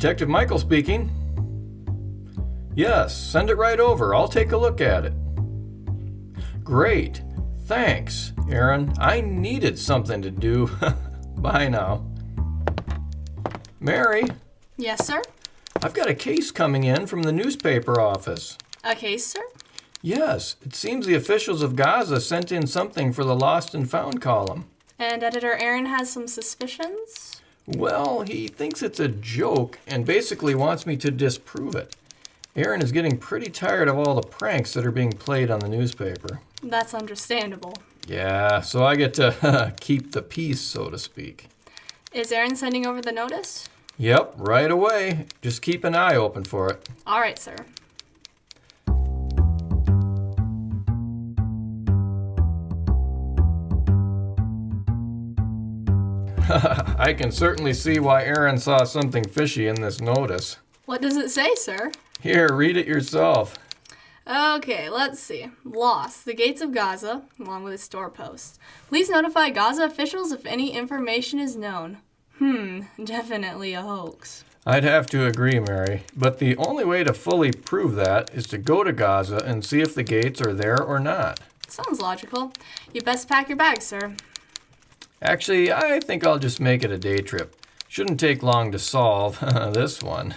Detective Michael speaking. Yes, send it right over. I'll take a look at it. Great. Thanks, Aaron. I needed something to do. Bye now. Mary? Yes, sir? I've got a case coming in from the newspaper office. A case, sir? Yes, it seems the officials of Gaza sent in something for the lost and found column. And Editor Aaron has some suspicions? Well, he thinks it's a joke and basically wants me to disprove it. Aaron is getting pretty tired of all the pranks that are being played on the newspaper. That's understandable. Yeah, so I get to keep the peace, so to speak. Is Aaron sending over the notice? Yep, right away. Just keep an eye open for it. All right, sir. I can certainly see why Aaron saw something fishy in this notice. What does it say, sir? Here, read it yourself. Okay, let's see. Lost. The gates of Gaza, along with its doorposts. Please notify Gaza officials if any information is known. Definitely a hoax. I'd have to agree, Mary, but the only way to fully prove that is to go to Gaza and see if the gates are there or not. Sounds logical. You best pack your bags, sir. Actually, I think I'll just make it a day trip. Shouldn't take long to solve this one.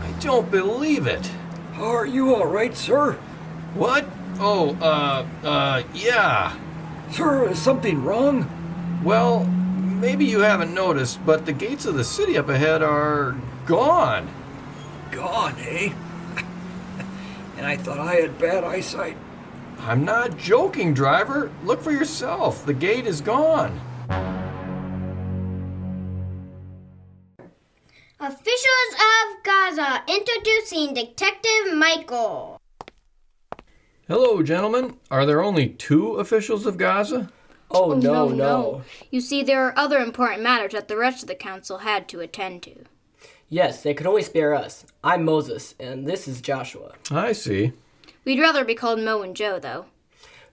I don't believe it. Are you all right, sir? What? Oh, yeah. Sir, is something wrong? Well, maybe you haven't noticed, but the gates of the city up ahead are gone. Gone, eh? And I thought I had bad eyesight. I'm not joking, driver. Look for yourself. The gate is gone. Officials of Gaza introducing Detective Michael. Hello, gentlemen. Are there only 2 officials of Gaza? Oh, no. You see, there are other important matters that the rest of the council had to attend to. Yes, they could only spare us. I'm Moses, and this is Joshua. I see. We'd rather be called Mo and Joe, though.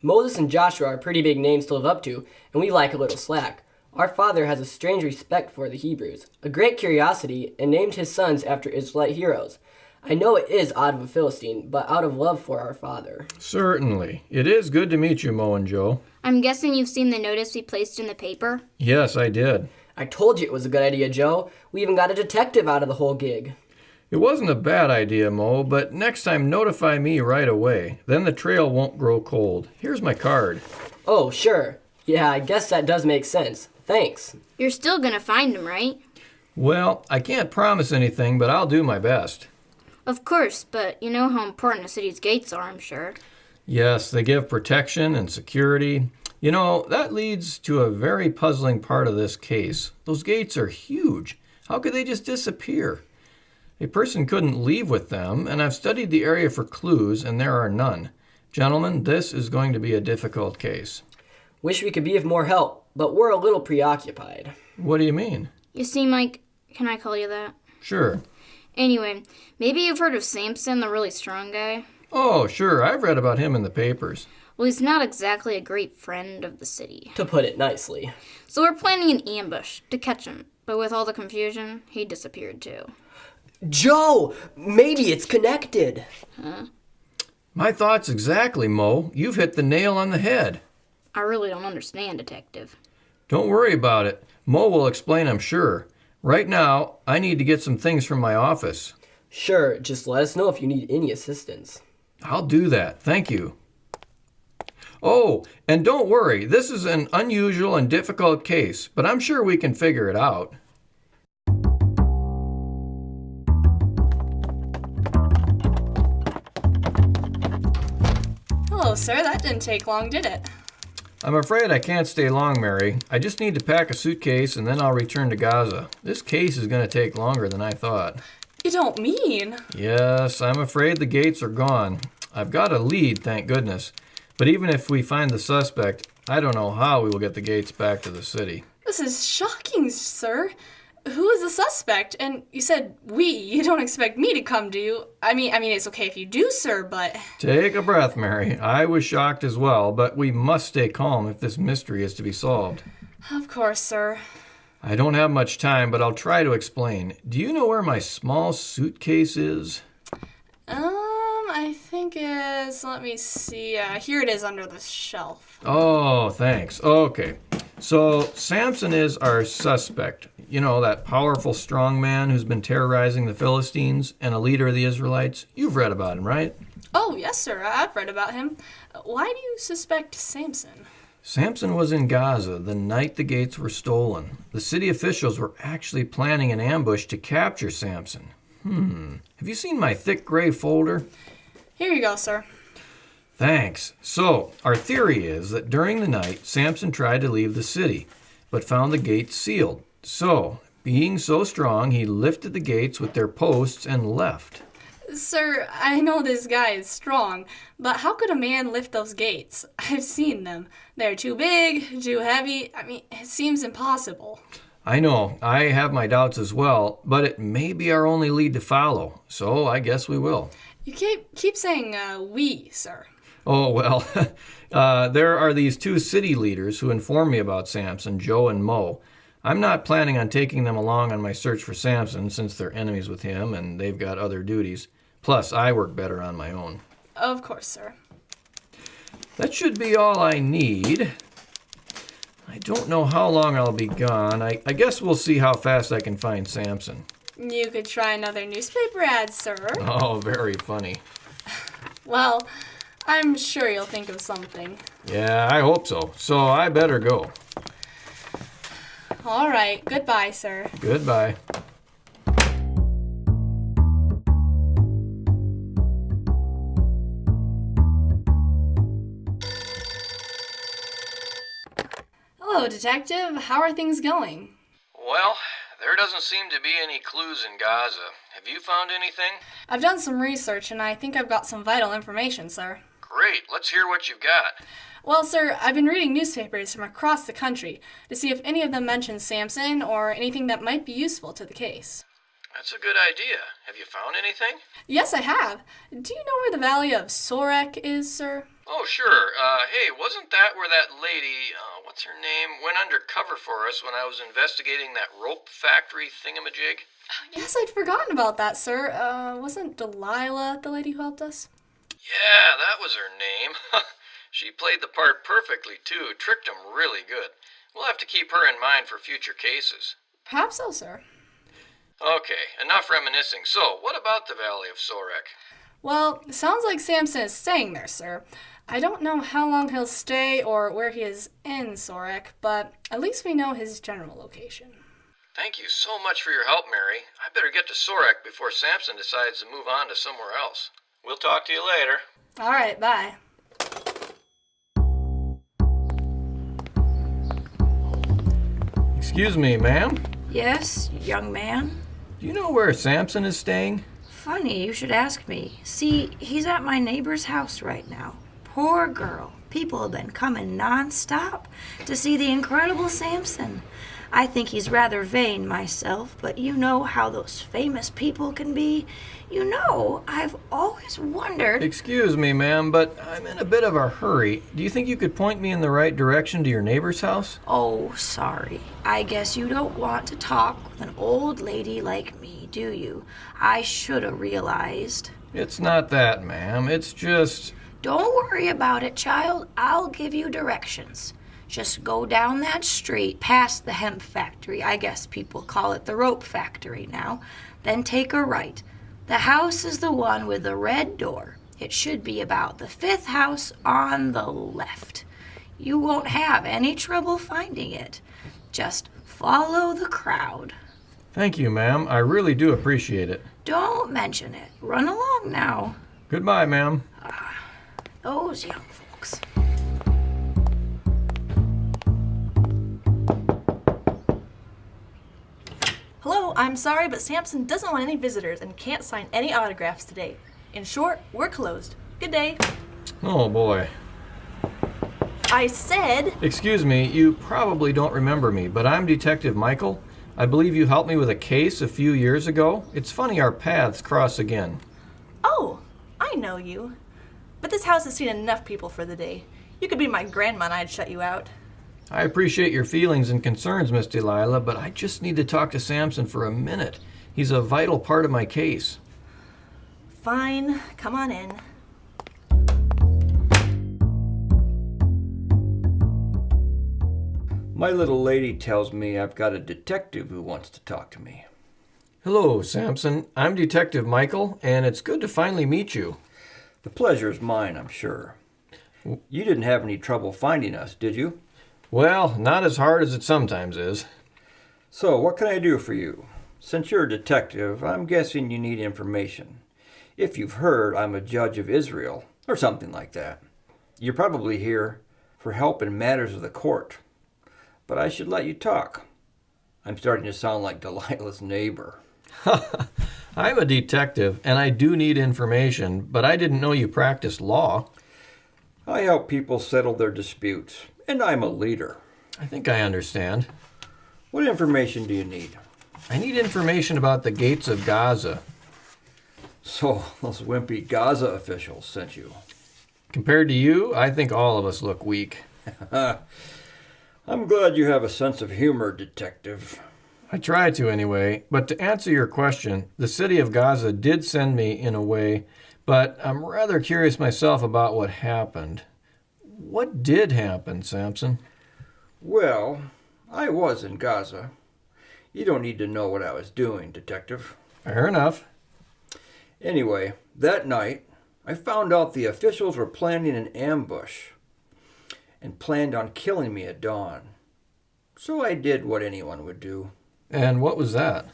Moses and Joshua are pretty big names to live up to, and we like a little slack. Our father has a strange respect for the Hebrews, a great curiosity, and named his sons after Israelite heroes. I know it is odd of a Philistine, but out of love for our father. Certainly. It is good to meet you, Mo and Joe. I'm guessing you've seen the notice we placed in the paper? Yes, I did. I told you it was a good idea, Joe. We even got a detective out of the whole gig. It wasn't a bad idea, Mo, but next time notify me right away. Then the trail won't grow cold. Here's my card. Oh, sure. Yeah, I guess that does make sense. Thanks. You're still gonna find him, right? Well, I can't promise anything, but I'll do my best. Of course, but you know how important a city's gates are, I'm sure. Yes, they give protection and security. You know, that leads to a very puzzling part of this case. Those gates are huge. How could they just disappear? A person couldn't leave with them, and I've studied the area for clues, and there are none. Gentlemen, this is going to be a difficult case. Wish we could be of more help, but we're a little preoccupied. What do you mean? You see, Mike, can I call you that? Sure. Anyway, maybe you've heard of Samson, the really strong guy? Oh, sure. I've read about him in the papers. Well, he's not exactly a great friend of the city. To put it nicely. So we're planning an ambush to catch him, but with all the confusion, he disappeared too. Joe! Maybe it's connected. Huh? My thoughts exactly, Mo. You've hit the nail on the head. I really don't understand, Detective. Don't worry about it. Mo will explain, I'm sure. Right now, I need to get some things from my office. Sure, just let us know if you need any assistance. I'll do that. Thank you. Oh, and don't worry. This is an unusual and difficult case, but I'm sure we can figure it out. Hello, sir. That didn't take long, did it? I'm afraid I can't stay long, Mary. I just need to pack a suitcase and then I'll return to Gaza. This case is going to take longer than I thought. You don't mean? Yes, I'm afraid the gates are gone. I've got a lead, thank goodness. But even if we find the suspect, I don't know how we will get the gates back to the city. This is shocking, sir. Who is the suspect? And you said we. You don't expect me to come, do you? I mean, it's okay if you do, sir, but... Take a breath, Mary. I was shocked as well, but we must stay calm if this mystery is to be solved. Of course, sir. I don't have much time, but I'll try to explain. Do you know where my small suitcase is? I think it's... Let me see. Here it is under the shelf. Oh, thanks. Okay. So, Samson is our suspect. You know, that powerful strong man who's been terrorizing the Philistines and a leader of the Israelites? You've read about him, right? Oh, yes, sir. I've read about him. Why do you suspect Samson? Samson was in Gaza the night the gates were stolen. The city officials were actually planning an ambush to capture Samson. Have you seen my thick gray folder? Here you go, sir. Thanks. So, our theory is that during the night, Samson tried to leave the city, but found the gates sealed. So, being so strong, he lifted the gates with their posts and left. Sir, I know this guy is strong, but how could a man lift those gates? I've seen them. They're too big, too heavy. It seems impossible. I know, I have my doubts as well, but it may be our only lead to follow, so I guess we will. You keep saying, we, sir. Oh, well, there are these two city leaders who informed me about Samson, Joe and Mo. I'm not planning on taking them along on my search for Samson since they're enemies with him and they've got other duties. Plus, I work better on my own. Of course, sir. That should be all I need. I don't know how long I'll be gone. I guess we'll see how fast I can find Samson. You could try another newspaper ad, sir. Oh, very funny. Well, I'm sure you'll think of something. Yeah, I hope so. So I better go. All right. Goodbye, sir. Goodbye. Hello, detective. How are things going? Well, there doesn't seem to be any clues in Gaza. Have you found anything? I've done some research, and I think I've got some vital information, sir. Great. Let's hear what you've got. Well, sir, I've been reading newspapers from across the country to see if any of them mention Samson or anything that might be useful to the case. That's a good idea. Have you found anything? Yes, I have. Do you know where the valley of Sorek is, sir? Oh, sure. Hey, wasn't that where that lady, what's her name, went undercover for us when I was investigating that rope factory thingamajig? Yes, I'd forgotten about that, sir. Wasn't Delilah the lady who helped us? Yeah, that was her name. She played the part perfectly, too. Tricked him really good. We'll have to keep her in mind for future cases. Perhaps so, sir. Okay, enough reminiscing. So, what about the Valley of Sorek? Well, sounds like Samson is staying there, sir. I don't know how long he'll stay or where he is in Sorek, but at least we know his general location. Thank you so much for your help, Mary. I better get to Sorek before Samson decides to move on to somewhere else. We'll talk to you later. All right, bye. Excuse me, ma'am. Yes, young man? Do you know where Samson is staying? Funny, you should ask me. See, he's at my neighbor's house right now. Poor girl. People have been coming non-stop to see the incredible Samson. I think he's rather vain myself, but you know how those famous people can be. You know, I've always wondered... Excuse me, ma'am, but I'm in a bit of a hurry. Do you think you could point me in the right direction to your neighbor's house? Oh, sorry. I guess you don't want to talk with an old lady like me, do you? I should have realized. It's not that, ma'am. It's just... Don't worry about it, child. I'll give you directions. Just go down that street past the hemp factory. I guess people call it the rope factory now. Then take a right. The house is the one with the red door. It should be about the 5th house on the left. You won't have any trouble finding it. Just follow the crowd. Thank you, ma'am. I really do appreciate it. Don't mention it. Run along now. Goodbye, ma'am. Those young folks. Hello, I'm sorry, but Samson doesn't want any visitors and can't sign any autographs today. In short, we're closed. Good day. Oh, boy. I said... Excuse me, you probably don't remember me, but I'm Detective Michael. I believe you helped me with a case a few years ago. It's funny our paths cross again. Oh, I know you. But this house has seen enough people for the day. You could be my grandma and I'd shut you out. I appreciate your feelings and concerns, Miss Delilah, but I just need to talk to Samson for a minute. He's a vital part of my case. Fine, come on in. My little lady tells me I've got a detective who wants to talk to me. Hello, Samson. I'm Detective Michael, and it's good to finally meet you. The pleasure's mine, I'm sure. You didn't have any trouble finding us, did you? Well, not as hard as it sometimes is. So, what can I do for you? Since you're a detective, I'm guessing you need information. If you've heard, I'm a judge of Israel, or something like that. You're probably here for help in matters of the court. But I should let you talk. I'm starting to sound like Delilah's neighbor. I'm a detective, and I do need information, but I didn't know you practiced law. I help people settle their disputes, and I'm a leader. I think I understand. What information do you need? I need information about the gates of Gaza. So, those wimpy Gaza officials sent you. Compared to you, I think all of us look weak. I'm glad you have a sense of humor, detective. I try to anyway, but to answer your question, the city of Gaza did send me in a way, but I'm rather curious myself about what happened. What did happen, Samson? Well, I was in Gaza. You don't need to know what I was doing, detective. Fair enough. Anyway, that night, I found out the officials were planning an ambush and planned on killing me at dawn. So I did what anyone would do. And what was that?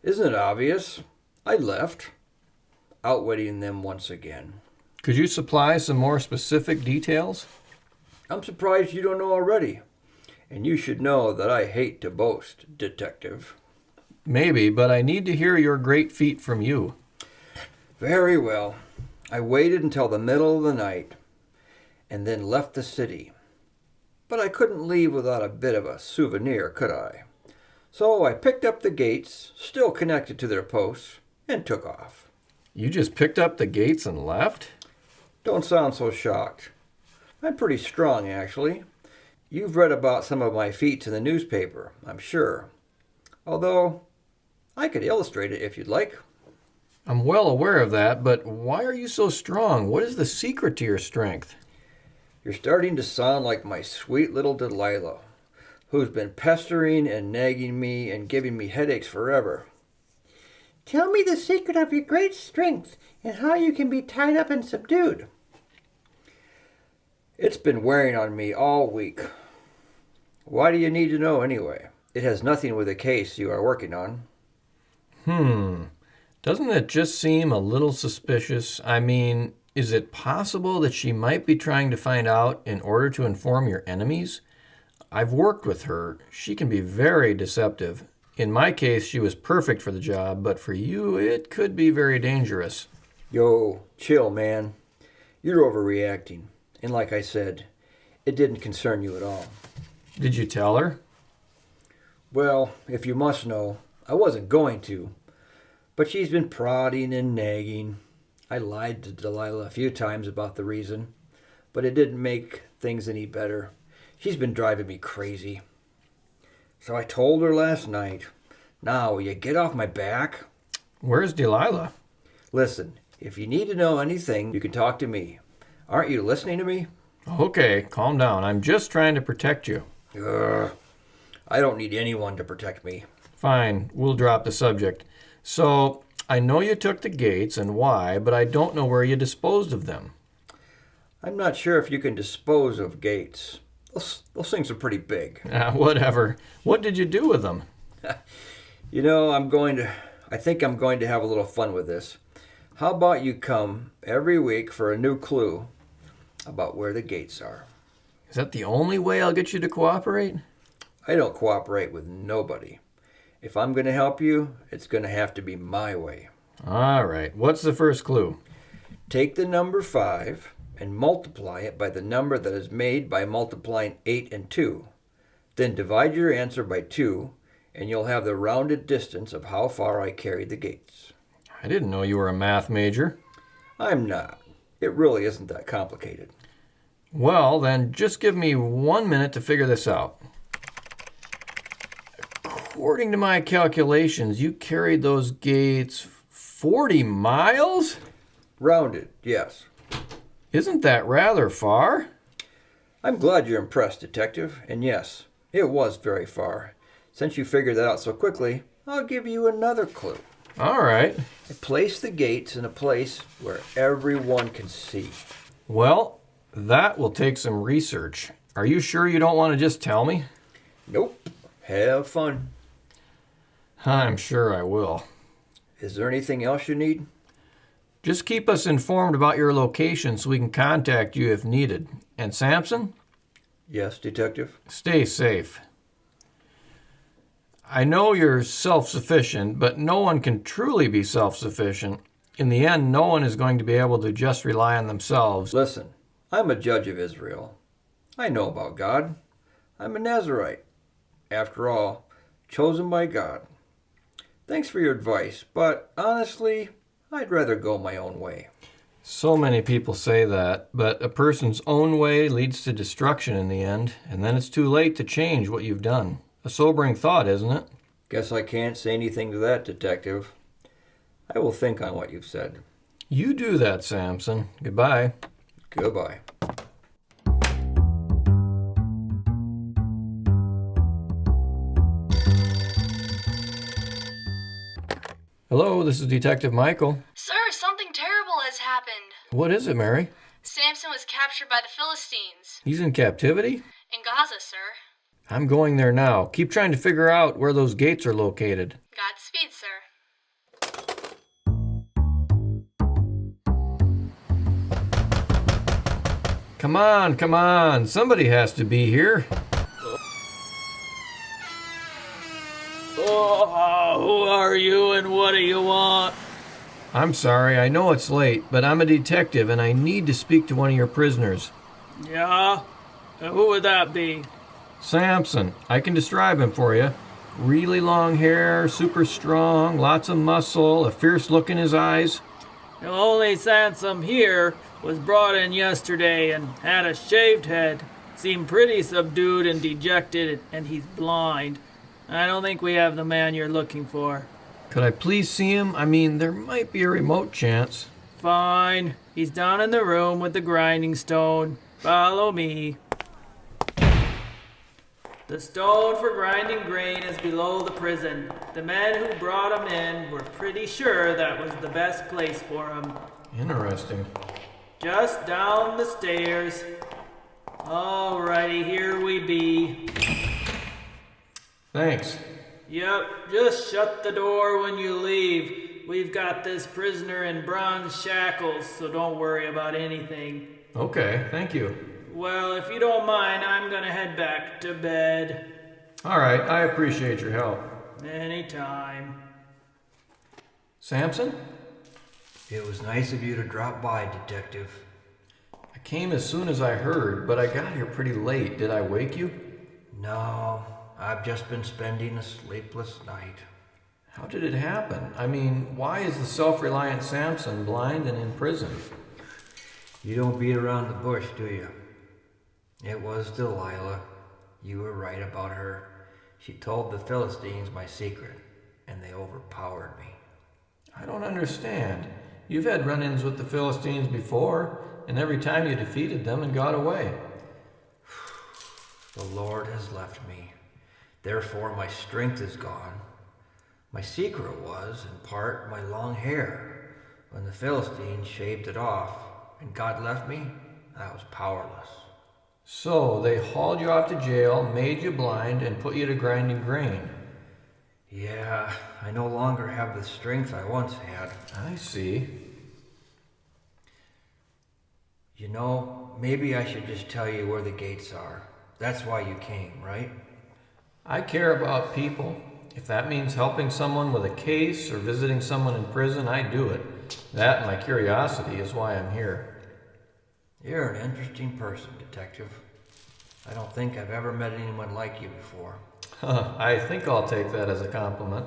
Isn't it obvious? I left, outwitting them once again. Could you supply some more specific details? I'm surprised you don't know already. And you should know that I hate to boast, detective. Maybe, but I need to hear your great feat from you. Very well. I waited until the middle of the night and then left the city. But I couldn't leave without a bit of a souvenir, could I? So I picked up the gates, still connected to their posts, and took off. You just picked up the gates and left? Don't sound so shocked. I'm pretty strong, actually. You've read about some of my feats in the newspaper, I'm sure. Although, I could illustrate it if you'd like. I'm well aware of that, but why are you so strong? What is the secret to your strength? You're starting to sound like my sweet little Delilah, who's been pestering and nagging me and giving me headaches forever. Tell me the secret of your great strength and how you can be tied up and subdued. It's been wearing on me all week. Why do you need to know anyway? It has nothing with the case you are working on. Doesn't it just seem a little suspicious? I mean, is it possible that she might be trying to find out in order to inform your enemies? I've worked with her. She can be very deceptive. In my case, she was perfect for the job, but for you, it could be very dangerous. Yo, chill, man. You're overreacting. And like I said, it didn't concern you at all. Did you tell her? Well, if you must know, I wasn't going to. But she's been prodding and nagging. I lied to Delilah a few times about the reason, but it didn't make things any better. She's been driving me crazy. So I told her last night, now will you get off my back? Where's Delilah? Listen, if you need to know anything, you can talk to me. Aren't you listening to me? Okay, calm down. I'm just trying to protect you. I don't need anyone to protect me. Fine, we'll drop the subject. So, I know you took the gates and why, but I don't know where you disposed of them. I'm not sure if you can dispose of gates. Those things are pretty big. Whatever. What did you do with them? You know, I think I'm going to have a little fun with this. How about you come every week for a new clue about where the gates are? Is that the only way I'll get you to cooperate? I don't cooperate with nobody. If I'm going to help you, it's going to have to be my way. All right. What's the first clue? Take the number 5 and multiply it by the number that is made by multiplying 8 and 2. Then divide your answer by 2 and you'll have the rounded distance of how far I carried the gates. I didn't know you were a math major. I'm not. It really isn't that complicated. Well, then just give me 1 minute to figure this out. According to my calculations, you carried those gates 40 miles? Rounded, yes. Isn't that rather far? I'm glad you're impressed, Detective, and yes, it was very far. Since you figured that out so quickly, I'll give you another clue. All right. I placed the gates in a place where everyone can see. Well, that will take some research. Are you sure you don't want to just tell me? Nope. Have fun. I'm sure I will. Is there anything else you need? Just keep us informed about your location so we can contact you if needed. And Samson, Yes, Detective. stay safe. I know you're self-sufficient, but no one can truly be self-sufficient. In the end, no one is going to be able to just rely on themselves. Listen, I'm a judge of Israel. I know about God. I'm a Nazarite. After all, chosen by God. Thanks for your advice, but honestly, I'd rather go my own way. So many people say that, but a person's own way leads to destruction in the end, and then it's too late to change what you've done. A sobering thought, isn't it? Guess I can't say anything to that, Detective. I will think on what you've said. You do that, Samson. Goodbye. Goodbye. Hello, this is Detective Michael. Sir, something terrible has happened. What is it, Mary? Samson was captured by the Philistines. He's in captivity? In Gaza, sir. I'm going there now. Keep trying to figure out where those gates are located. Godspeed, sir. Come on, come on. Somebody has to be here. Oh, who are you and what do you want? I'm sorry, I know it's late, but I'm a detective and I need to speak to one of your prisoners. Yeah? Who would that be? Samson. I can describe him for you. Really long hair, super strong, lots of muscle, a fierce look in his eyes. The only Samson here was brought in yesterday and had a shaved head. Seemed pretty subdued and dejected, and he's blind. I don't think we have the man you're looking for. Could I please see him? I mean, there might be a remote chance. Fine. He's down in the room with the grinding stone. Follow me. The stone for grinding grain is below the prison. The men who brought him in were pretty sure that was the best place for him. Interesting. Just down the stairs. Alrighty, here we be. Thanks. Yep, just shut the door when you leave. We've got this prisoner in bronze shackles, so don't worry about anything. Okay, thank you. Well, if you don't mind, I'm gonna head back to bed. All right, I appreciate your help. Anytime. Samson? It was nice of you to drop by, Detective. I came as soon as I heard, but I got here pretty late. Did I wake you? No, I've just been spending a sleepless night. How did it happen? I mean, why is the self-reliant Samson blind and in prison? You don't beat around the bush, do you? It was Delilah. You were right about her. She told the Philistines my secret, and they overpowered me. I don't understand. You've had run-ins with the Philistines before, and every time you defeated them and got away. The Lord has left me. Therefore my strength is gone. My secret was, in part, my long hair. When the Philistines shaved it off, and God left me, I was powerless. So they hauled you off to jail, made you blind, and put you to grinding grain. Yeah, I no longer have the strength I once had. I see. You know, maybe I should just tell you where the gates are. That's why you came, right? I care about people. If that means helping someone with a case or visiting someone in prison, I do it. That and my curiosity is why I'm here. You're an interesting person, Detective. I don't think I've ever met anyone like you before. I think I'll take that as a compliment.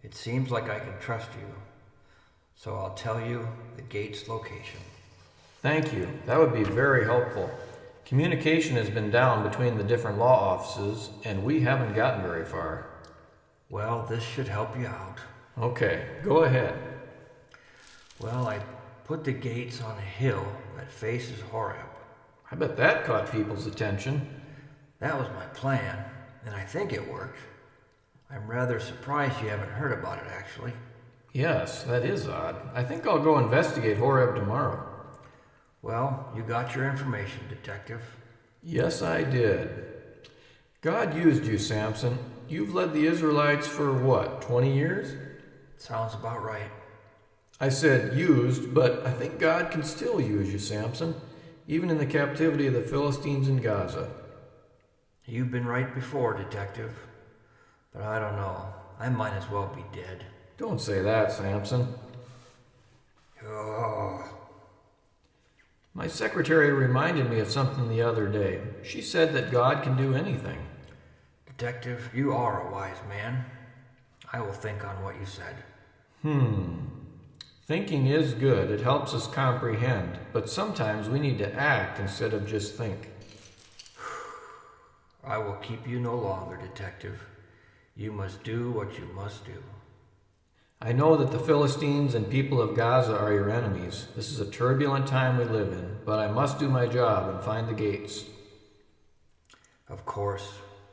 It seems like I can trust you, so I'll tell you the gate's location. Thank you. That would be very helpful. Communication has been down between the different law offices, and we haven't gotten very far. Well, this should help you out. Okay, go ahead. Well, I put the gates on a hill that faces Horeb. I bet that caught people's attention. That was my plan, and I think it worked. I'm rather surprised you haven't heard about it, actually. Yes, that is odd. I think I'll go investigate Horeb tomorrow. Well, you got your information, Detective. Yes, I did. God used you, Samson. You've led the Israelites for what, 20 years? Sounds about right. I said used, but I think God can still use you, Samson, even in the captivity of the Philistines in Gaza. You've been right before, Detective. But I don't know. I might as well be dead. Don't say that, Samson. Oh. My secretary reminded me of something the other day. She said that God can do anything. Detective, you are a wise man. I will think on what you said. Thinking is good. It helps us comprehend. But sometimes we need to act instead of just think. I will keep you no longer, Detective. You must do what you must do. I know that the Philistines and people of Gaza are your enemies. This is a turbulent time we live in, but I must do my job and find the gates. Of course.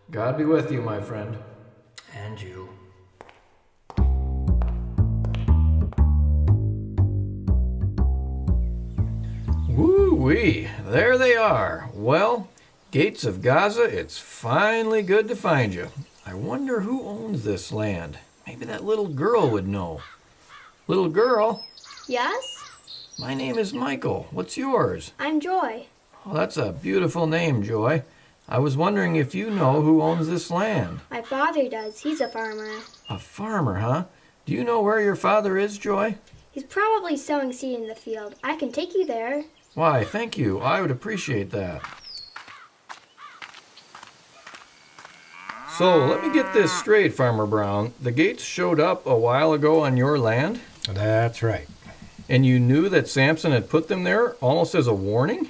God be with you, my friend. And you. Woo-wee, there they are. Well, gates of Gaza, it's finally good to find you. I wonder who owns this land. Maybe that little girl would know. Little girl, Yes? my name is Michael. What's yours? I'm Joy. Oh, that's a beautiful name, Joy. I was wondering if you know who owns this land. My father does. He's a farmer. A farmer, huh? Do you know where your father is, Joy? He's probably sowing seed in the field. I can take you there. Why, thank you. I would appreciate that. So, let me get this straight, Farmer Brown. The gates showed up a while ago on your land? That's right. And you knew that Samson had put them there almost as a warning?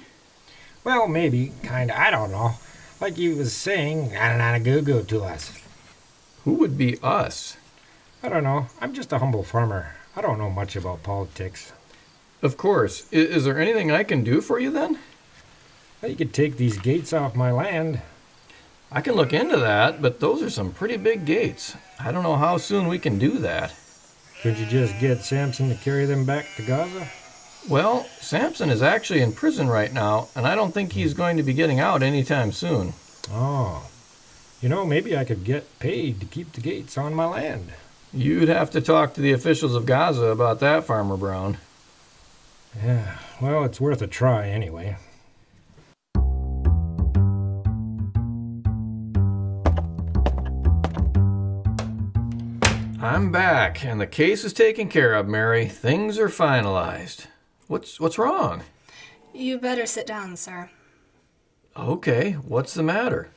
Well, maybe, kinda, I don't know. Like he was saying, goo to us. Who would be us? I don't know. I'm just a humble farmer. I don't know much about politics. Of course. Is there anything I can do for you then? Well, you could take these gates off my land. I can look into that, but those are some pretty big gates. I don't know how soon we can do that. Could you just get Samson to carry them back to Gaza? Well, Samson is actually in prison right now, and I don't think he's going to be getting out anytime soon. Oh. You know, maybe I could get paid to keep the gates on my land. You'd have to talk to the officials of Gaza about that, Farmer Brown. Yeah, well, it's worth a try anyway. I'm back, and the case is taken care of, Mary. Things are finalized. What's wrong? You better sit down, sir. Okay, what's the matter?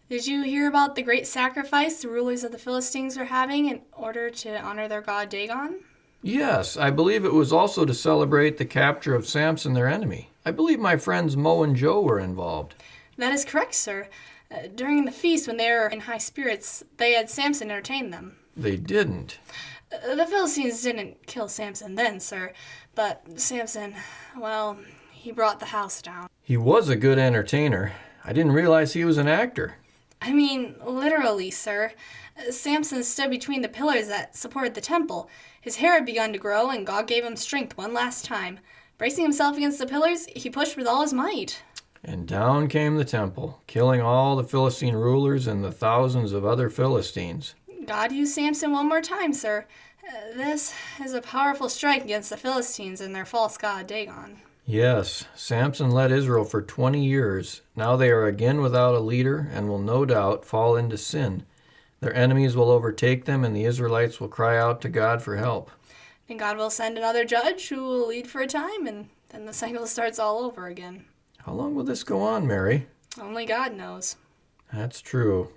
Did you hear about the great sacrifice the rulers of the Philistines are having in order to honor their god Dagon? Yes, I believe it was also to celebrate the capture of Samson, their enemy. I believe my friends Mo and Joe were involved. That is correct, sir. During the feast, when they were in high spirits, they had Samson entertain them. They didn't. The Philistines didn't kill Samson then, sir, but Samson, well, he brought the house down. He was a good entertainer. I didn't realize he was an actor. I mean, literally, sir. Samson stood between the pillars that supported the temple. His hair had begun to grow, and God gave him strength one last time. Bracing himself against the pillars, he pushed with all his might. And down came the temple, killing all the Philistine rulers and the thousands of other Philistines. God used Samson one more time, sir. This is a powerful strike against the Philistines and their false god Dagon. Yes, Samson led Israel for 20 years. Now they are again without a leader and will no doubt fall into sin. Their enemies will overtake them, and the Israelites will cry out to God for help. Then God will send another judge who will lead for a time, and then the cycle starts all over again. How long will this go on, Mary? Only God knows. That's true.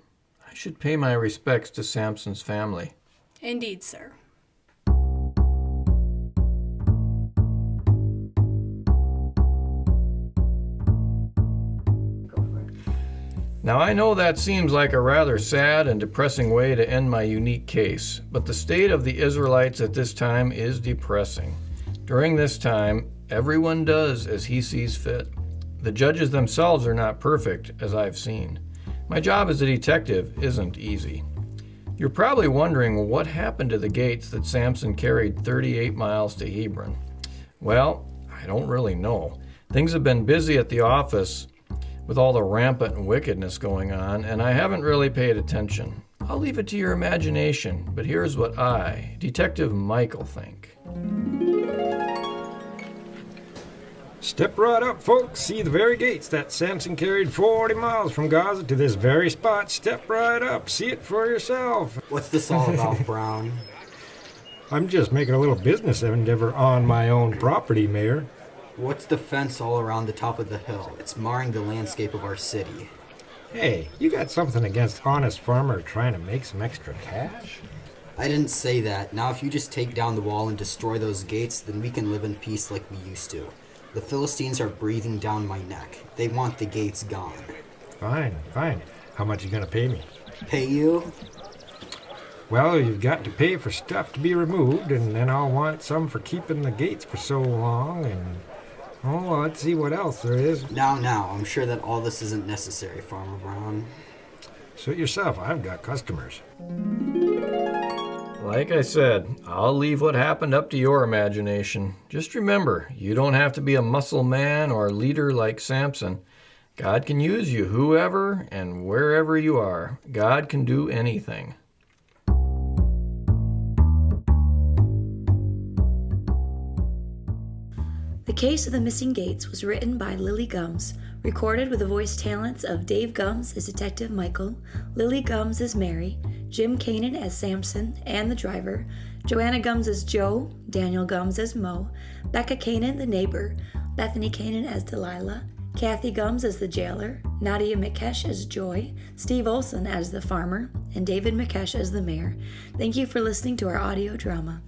I should pay my respects to Samson's family. Indeed, sir. Now, I know that seems like a rather sad and depressing way to end my unique case, but the state of the Israelites at this time is depressing. During this time, everyone does as he sees fit. The judges themselves are not perfect, as I've seen. My job as a detective isn't easy. You're probably wondering what happened to the gates that Samson carried 38 miles to Hebron. Well, I don't really know. Things have been busy at the office with all the rampant wickedness going on, and I haven't really paid attention. I'll leave it to your imagination, but here's what I, Detective Michael, think. Step right up, folks. See the very gates that Samson carried 40 miles from Gaza to this very spot. Step right up. See it for yourself. What's this all about, Brown? I'm just making a little business endeavor on my own property, Mayor. What's the fence all around the top of the hill? It's marring the landscape of our city. Hey, you got something against honest farmer trying to make some extra cash? I didn't say that. Now if you just take down the wall and destroy those gates, then we can live in peace like we used to. The Philistines are breathing down my neck. They want the gates gone. Fine. How much you gonna pay me? Pay you? Well, you've got to pay for stuff to be removed, and then I'll want some for keeping the gates for so long, and... oh, well, let's see what else there is. Now, I'm sure that all this isn't necessary, Farmer Brown. Suit yourself, I've got customers. Like I said, I'll leave what happened up to your imagination. Just remember, you don't have to be a muscle man or a leader like Samson. God can use you whoever and wherever you are. God can do anything. The Case of the Missing Gates was written by Lily Gumbs, recorded with the voice talents of Dave Gumbs as Detective Michael, Lily Gumbs as Mary, Jim Kanan as Samson and the driver, Joanna Gumbs as Joe, Daniel Gumbs as Mo, Becca Kanan the neighbor, Bethany Kanan as Delilah, Kathy Gumbs as the jailer, Nadia Mikesh as Joy, Steve Olson as the farmer, and David Mikesh as the mayor. Thank you for listening to our audio drama.